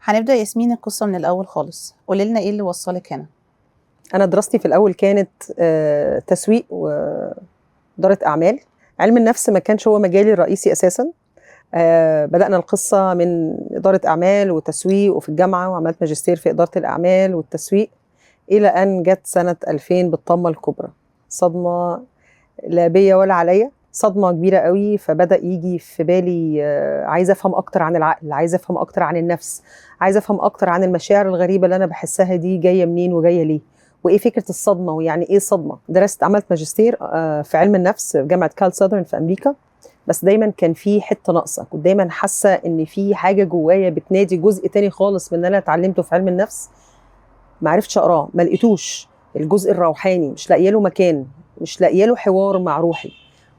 هنبدأ ياسمين القصة من الأول خالص، قولي لنا إيه اللي وصلك هنا؟ أنا دراستي في الأول كانت تسويق وإدارة أعمال. علم النفس ما كانش هو مجالي الرئيسي أساساً. بدأنا القصة من إدارة أعمال وتسويق، وفي الجامعة وعملت ماجستير في إدارة الأعمال والتسويق، إلى أن جت سنة 2000 بالطامة الكبرى. صدمة لا بيا ولا عليا، صدمة كبيرة قوي. فبدأ يجي في بالي عايزة أفهم أكتر عن العقل، عايزة أفهم أكتر عن النفس، عايزة أفهم أكتر عن المشاعر الغريبة اللي أنا بحسها دي جاية منين وجاية ليه، وإيه فكرة الصدمة ويعني إيه صدمة. عملت ماجستير في علم النفس في جامعة كال ساذرن في أمريكا. بس دايما كان في حتة ناقصة، كنت دايما حاسة إن في حاجة جوايا بتنادي جزء تاني خالص من اللي أنا اتعلمته في علم النفس. معرفتش أقراه، ما لقيتوش. الجزء الروحاني مش لاقيه له مكان، مش لاقيه له حوار مع روحي.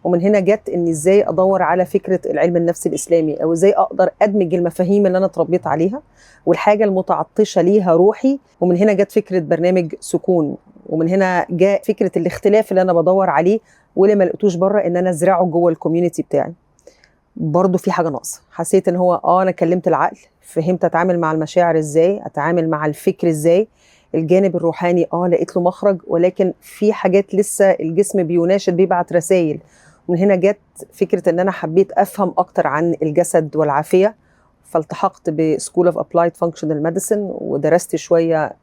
ومن هنا جت اني ازاي ادور على فكره العلم النفسي الاسلامي، او ازاي اقدر ادمج المفاهيم اللي انا اتربيت عليها والحاجه المتعطشه ليها روحي. ومن هنا جت فكره برنامج سكون، ومن هنا جاء فكره الاختلاف اللي انا بدور عليه واللي ما لقيتوش بره، ان انا ازرعه جوه الكوميونتي بتاعي. برضو في حاجه ناقصه، حسيت ان هو انا كلمت العقل، فهمت اتعامل مع المشاعر ازاي، اتعامل مع الفكر ازاي. الجانب الروحاني لقيت له مخرج، ولكن في حاجات لسه الجسم بيناشد، بيبعت رسائل. ومن هنا جت فكرة ان انا حبيت افهم اكتر عن الجسد والعافية. فالتحقت بسكول اوف ابلايد فانكشنال ميديسن، ودرست شوية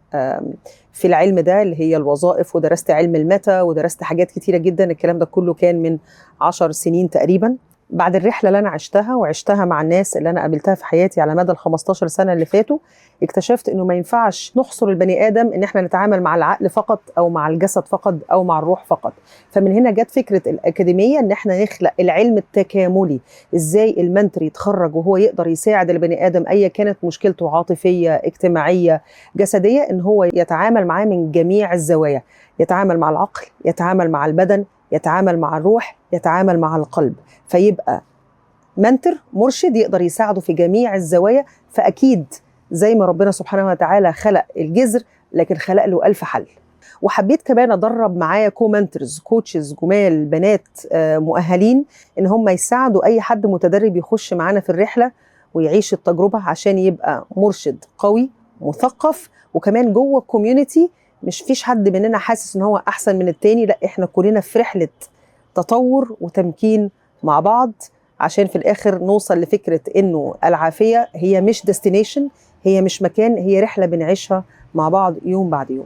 في العلم ده اللي هي الوظائف، ودرست علم الميتا، ودرست حاجات كتيرة جدا. الكلام ده كله كان من 10 سنين تقريبا. بعد الرحلة اللي أنا وعشتها مع الناس اللي أنا قابلتها في حياتي على مدى 15 سنة اللي فاتوا، اكتشفت إنه ما ينفعش نحصر البني آدم إن إحنا نتعامل مع العقل فقط، أو مع الجسد فقط، أو مع الروح فقط. فمن هنا جت فكرة الأكاديمية، إن إحنا نخلق العلم التكاملي. إزاي المنتور يتخرج وهو يقدر يساعد البني آدم أي كانت مشكلته، عاطفية، اجتماعية، جسدية، إن هو يتعامل معاه من جميع الزوايا. يتعامل مع العقل، يتعامل مع البدن، يتعامل مع الروح، يتعامل مع القلب. فيبقى منتور، مرشد، يقدر يساعده في جميع الزوايا. فأكيد زي ما ربنا سبحانه وتعالى خلق الجذر، لكن خلق له 1000 حل. وحبيت كمان أدرب معايا كومنترز، كوتشز جمال، بنات مؤهلين، إن هم يساعدوا أي حد متدرب يخش معانا في الرحلة ويعيش التجربة، عشان يبقى مرشد قوي مثقف. وكمان جوه الكوميونتي مش فيش حد مننا حاسس إن هو أحسن من التاني، لا، إحنا كلنا في رحلة تطور وتمكين مع بعض، عشان في الآخر نوصل لفكرة إنه العافية هي مش ديستنيشن، هي مش مكان، هي رحلة بنعيشها مع بعض يوم بعد يوم.